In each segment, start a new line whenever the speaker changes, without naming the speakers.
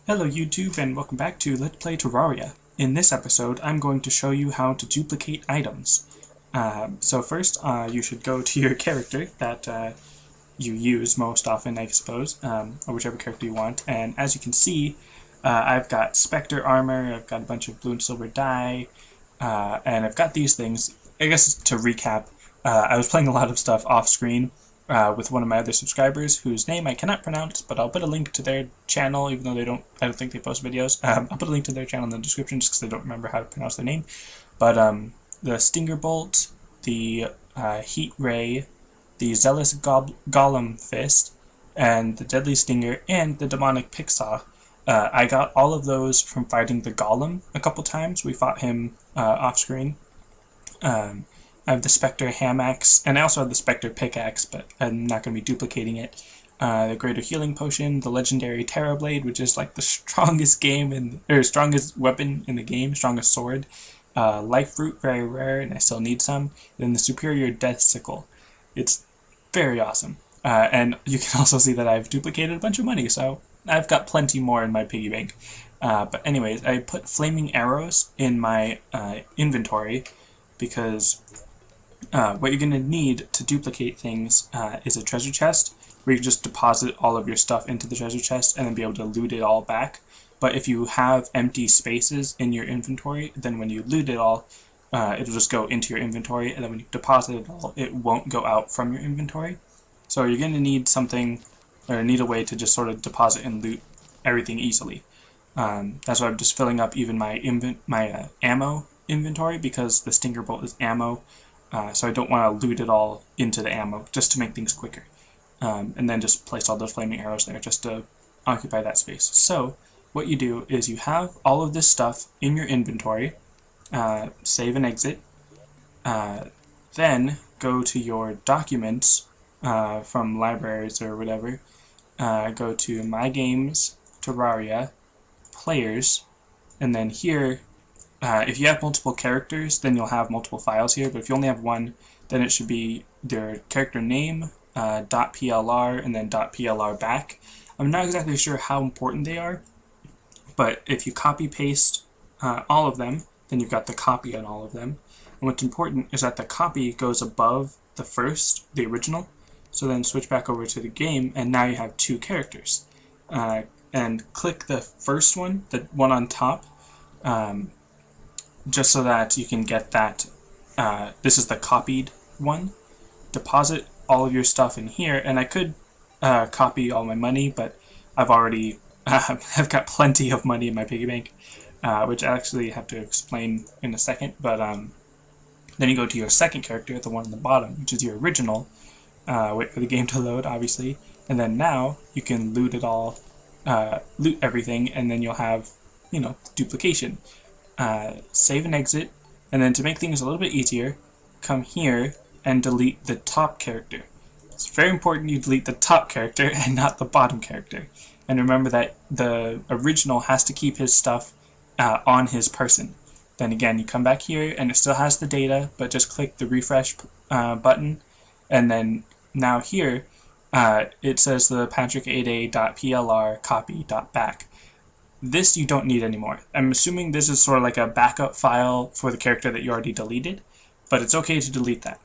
Hello YouTube and welcome back to Let's Play Terraria. In this episode I'm going to show you how to duplicate items. So first you should go to your character that you use most often, I suppose, or whichever character you want, and as you can see I've got Spectre armor, I've got a bunch of blue and silver dye, and I've got these things. I guess to recap, I was playing a lot of stuff off screen with one of my other subscribers, whose name I cannot pronounce, but I'll put a link to their channel, even though I don't think they post videos. I'll put a link to their channel in the description, just because I don't remember how to pronounce their name. But the Stinger Bolt, the Heat Ray, the Zealous Golem Fist, and the Deadly Stinger, and the Demonic Picksaw. I got all of those from fighting the Golem a couple times. We fought him off screen. I have the Spectre Hamax, and I also have the Spectre Pickaxe, but I'm not going to be duplicating it. The Greater Healing Potion, the Legendary Terra Blade, which is like the strongest strongest weapon in the game, strongest sword. Life Fruit, very rare, and I still need some. And then the Superior Death Sickle. It's very awesome. And you can also see that I've duplicated a bunch of money, so I've got plenty more in my piggy bank. But anyways, I put Flaming Arrows in my inventory because what you're going to need to duplicate things is a treasure chest, where you just deposit all of your stuff into the treasure chest and then be able to loot it all back. But if you have empty spaces in your inventory, then when you loot it all, it'll just go into your inventory, and then when you deposit it all, it won't go out from your inventory. So you're going to need something, or need a way to just sort of deposit and loot everything easily. That's why I'm just filling up even my ammo inventory, because the Stinger Bolt is ammo. So I don't want to loot it all into the ammo, just to make things quicker. And then just place all those flaming arrows there, just to occupy that space. So what you do is you have all of this stuff in your inventory, save and exit, then go to your documents from libraries or whatever, go to My Games, Terraria, Players, and then here, if you have multiple characters, then you'll have multiple files here, but if you only have one, then it should be their character name, .plr, and then .plr back. I'm not exactly sure how important they are, but if you copy-paste all of them, then you've got the copy on all of them. And what's important is that the copy goes above the original, so then switch back over to the game, and now you have two characters. And click the first one, the one on top, just so that you can get that. This is the copied one. Deposit all of your stuff in here, and I could copy all my money, but I've already have got plenty of money in my piggy bank, which I actually have to explain in a second. But then you go to your second character, the one on the bottom, which is your original. Wait for the game to load, obviously, and then now you can loot it all, loot everything, and then you'll have, duplication. Save and exit, and then to make things a little bit easier, come here and delete the top character. It's very important you delete the top character and not the bottom character. And remember that the original has to keep his stuff on his person. Then again, you come back here and it still has the data, but just click the refresh button, and then now here it says the patrick8a.plr copy.back. This you don't need anymore. I'm assuming this is sort of like a backup file for the character that you already deleted, but it's okay to delete that.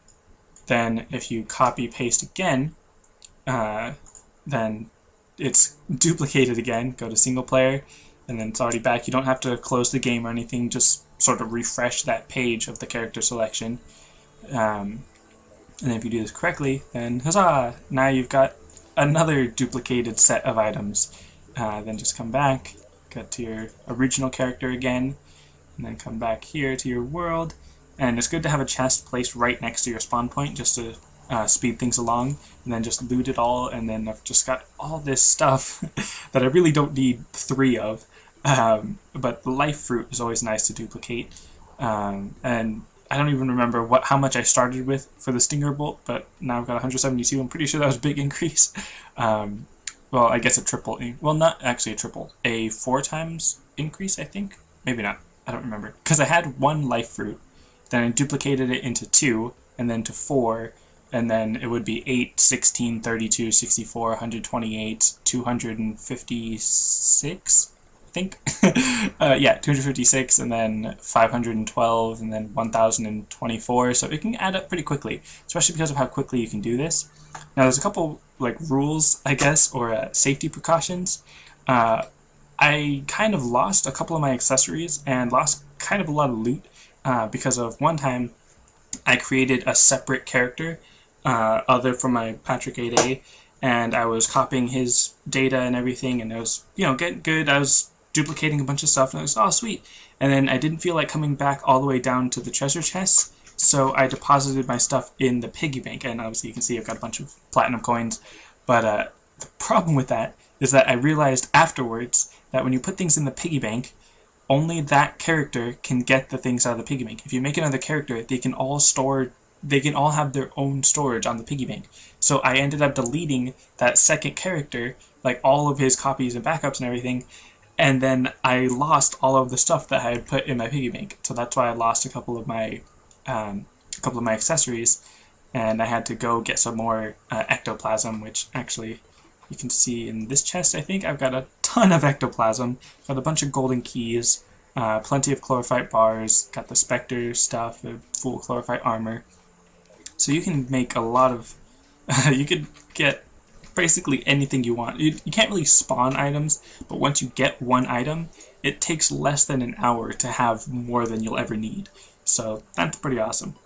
Then if you copy paste again, then it's duplicated again. Go to single player, and then it's already back. You don't have to close the game or anything, just sort of refresh that page of the character selection. And then if you do this correctly, then huzzah! Now you've got another duplicated set of items. Then just come back, get to your original character again, and then come back here to your world. And it's good to have a chest placed right next to your spawn point, just to speed things along, and then just loot it all. And then I've just got all this stuff that I really don't need 3 of, but the Life Fruit is always nice to duplicate. And I don't even remember how much I started with for the Stinger Bolt, but now I've got 172. I'm pretty sure that was a big increase. Well, I guess a triple, well, not actually a triple, a 4 times increase, I think? Maybe not, I don't remember. Because I had 1 Life Fruit, then I duplicated it into 2, and then to 4, and then it would be 8, 16, 32, 64, 128, 256, think. Yeah, 256, and then 512, and then 1024. So it can add up pretty quickly, especially because of how quickly you can do this. Now, there's a couple like rules, I guess, or safety precautions. I kind of lost a couple of my accessories and lost kind of a lot of loot because of one time I created a separate character other from my Patrick 8A, and I was copying his data and everything, and I was, getting good. I was duplicating a bunch of stuff, and I was, oh, sweet. And then I didn't feel like coming back all the way down to the treasure chest, so I deposited my stuff in the piggy bank, and obviously you can see I've got a bunch of platinum coins. But the problem with that is that I realized afterwards that when you put things in the piggy bank, only that character can get the things out of the piggy bank. If you make another character, they can all have their own storage on the piggy bank. So I ended up deleting that second character, like all of his copies and backups and everything, and then I lost all of the stuff that I had put in my piggy bank. So that's why I lost a couple of my accessories, and I had to go get some more ectoplasm, which actually you can see in this chest. I think I've got a ton of ectoplasm, got a bunch of golden keys, plenty of chlorophyte bars, got the Spectre stuff, the full chlorophyte armor. So you can make a lot of, you could get basically anything you want. You can't really spawn items, but once you get one item, it takes less than an hour to have more than you'll ever need. So that's pretty awesome.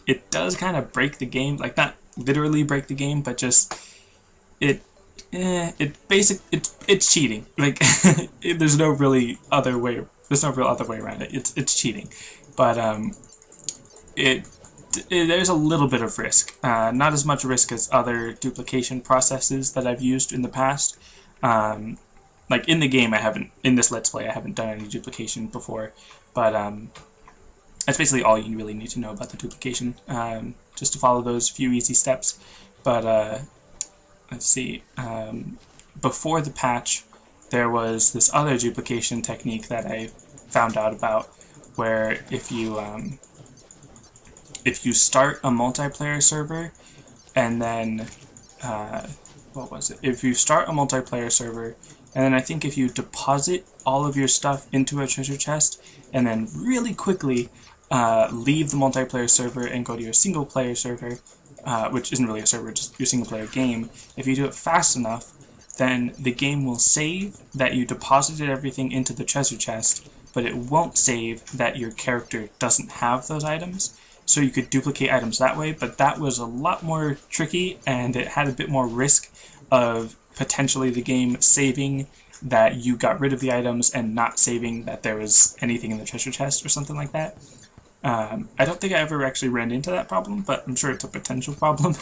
It does kind of break the game, like not literally break the game, but just it's cheating. Like there's no real other way around it. It's cheating, but there's a little bit of risk. Not as much risk as other duplication processes that I've used in the past. Like in the game, in this Let's Play, I haven't done any duplication before, but that's basically all you really need to know about the duplication, just to follow those few easy steps. But let's see, before the patch, there was this other duplication technique that I found out about, where if you start a multiplayer server, and then what was it? If you start a multiplayer server, and then I think if you deposit all of your stuff into a treasure chest, and then really quickly leave the multiplayer server and go to your single player server, which isn't really a server, just your single player game, if you do it fast enough, then the game will save that you deposited everything into the treasure chest, but it won't save that your character doesn't have those items. So you could duplicate items that way, but that was a lot more tricky, and it had a bit more risk of potentially the game saving that you got rid of the items and not saving that there was anything in the treasure chest or something like that. I don't think I ever actually ran into that problem, but I'm sure it's a potential problem.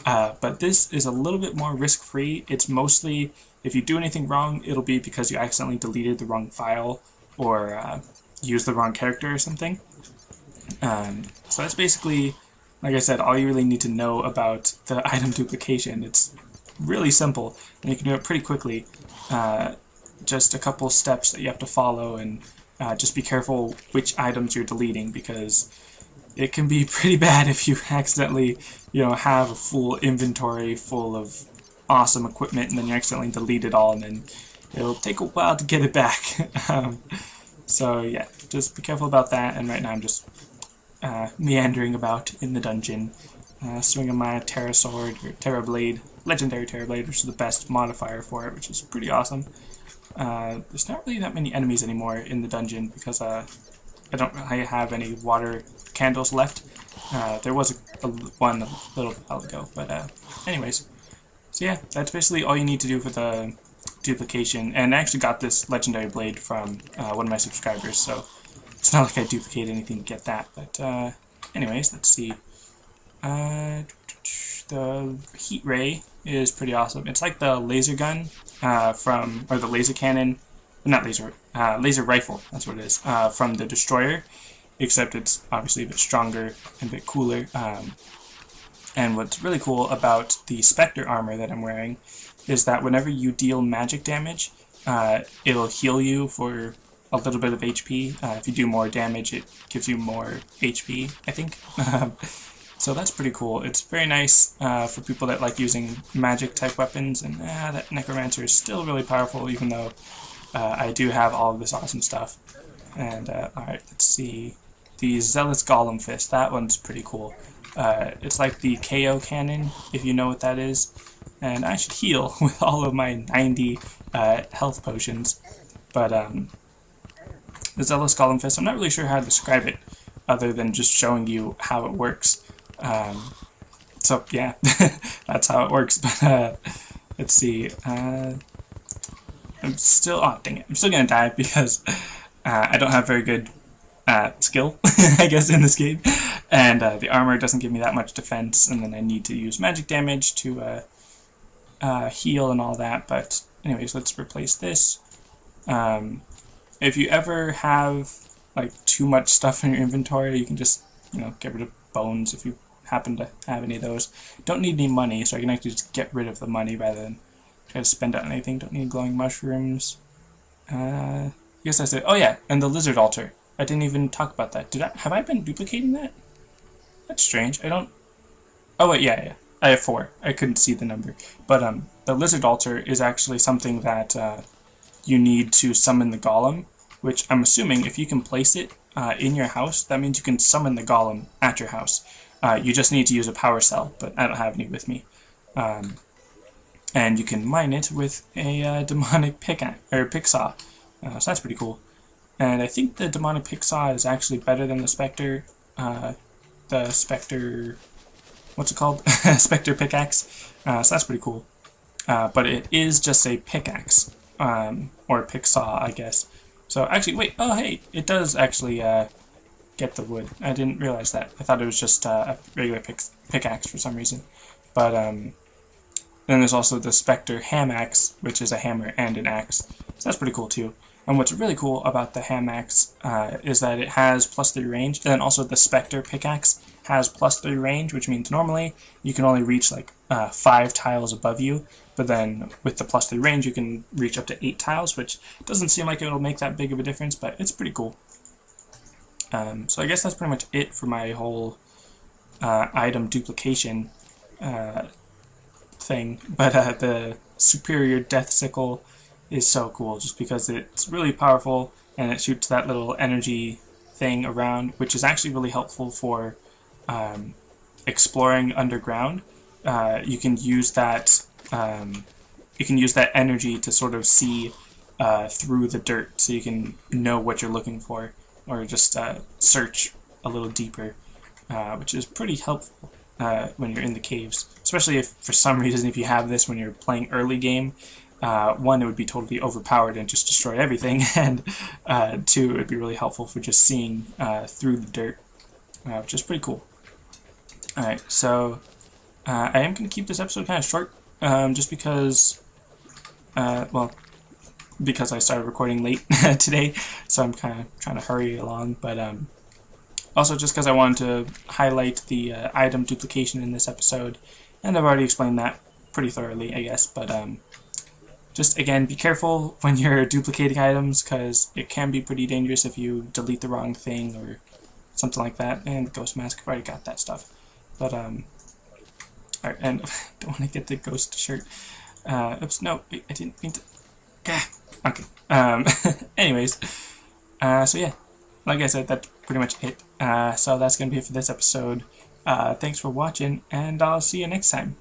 But this is a little bit more risk-free. It's mostly, if you do anything wrong, it'll be because you accidentally deleted the wrong file or used the wrong character or something. So that's basically, like I said, all you really need to know about the item duplication. It's really simple, and you can do it pretty quickly. Just a couple steps that you have to follow, and just be careful which items you're deleting, because it can be pretty bad if you accidentally, have a full inventory full of awesome equipment, and then you accidentally delete it all, and then it'll take a while to get it back. So yeah, just be careful about that. And right now I'm just meandering about in the dungeon, swinging my Terra Sword, or Terra Blade, Legendary Terra Blade, which is the best modifier for it, which is pretty awesome. There's not really that many enemies anymore in the dungeon because I don't really have any water candles left. There was one a little while ago, but anyways. So yeah, that's basically all you need to do for the duplication. And I actually got this Legendary Blade from one of my subscribers, so it's not like I duplicate anything to get that. But anyways, let's see. The Heat Ray is pretty awesome. It's like the laser gun or the laser cannon, not laser rifle, that's what it is, from the Destroyer, except it's obviously a bit stronger and a bit cooler. And what's really cool about the Spectre armor that I'm wearing is that whenever you deal magic damage, it'll heal you for a little bit of HP. If you do more damage, it gives you more HP, I think. So that's pretty cool. It's very nice for people that like using magic type weapons, and that Necromancer is still really powerful, even though I do have all of this awesome stuff. And alright, let's see. The Zealous Golem Fist, that one's pretty cool. It's like the KO cannon, if you know what that is. And I should heal with all of my 90 health potions. But the Zealous Golem Fist, I'm not really sure how to describe it, other than just showing you how it works. So yeah, that's how it works. But let's see. I'm still, oh dang it, I'm still gonna die because I don't have very good skill, I guess, in this game, and the armor doesn't give me that much defense, and then I need to use magic damage to heal and all that. But anyways, let's replace this. If you ever have like too much stuff in your inventory, you can just, you know, get rid of bones if you happen to have any of those. Don't need any money, so I can actually just get rid of the money rather than try to spend it on anything. Don't need glowing mushrooms. I guess that's it. Oh yeah, and the lizard altar. I didn't even talk about that. Have I been duplicating that? That's strange. I don't... Oh wait, yeah. I have 4. I couldn't see the number. But the lizard altar is actually something that you need to summon the golem, which I'm assuming if you can place it in your house, that means you can summon the golem at your house. You just need to use a power cell, but I don't have any with me. And you can mine it with a demonic pick saw. So that's pretty cool. And I think the demonic pick saw is actually better than the Spectre. What's it called? Spectre pickaxe. So that's pretty cool. But it is just a pickaxe, or a pick saw, I guess. So actually, wait. Oh, hey, it does actually get the wood. I didn't realize that. I thought it was just a regular pickaxe for some reason. But then there's also the Spectre ham axe, which is a hammer and an axe. So that's pretty cool too. And what's really cool about the ham axe is that it has +3 range, and then also the Spectre pickaxe has +3 range, which means normally you can only reach like 5 tiles above you, but then with the +3 range you can reach up to 8 tiles, which doesn't seem like it'll make that big of a difference, but it's pretty cool. So I guess that's pretty much it for my whole item duplication thing, but the superior death sickle is so cool just because it's really powerful and it shoots that little energy thing around, which is actually really helpful for exploring underground. You can use that energy to sort of see through the dirt, so you can know what you're looking for, or just search a little deeper, which is pretty helpful when you're in the caves, especially if for some reason if you have this when you're playing early game. 1, it would be totally overpowered and just destroy everything, and 2, it would be really helpful for just seeing through the dirt, which is pretty cool. Alright, so I am going to keep this episode kind of short, just because, because I started recording late today, so I'm kind of trying to hurry along, but also just because I wanted to highlight the item duplication in this episode, and I've already explained that pretty thoroughly, I guess, but just, again, be careful when you're duplicating items, because it can be pretty dangerous if you delete the wrong thing or something like that. And Ghost Mask, I've already got that stuff. But, alright, and don't want to get the ghost shirt. Oops, no, wait, I didn't mean to. Okay. Anyways, so yeah, like I said, that's pretty much it. So that's going to be it for this episode. Thanks for watching, and I'll see you next time.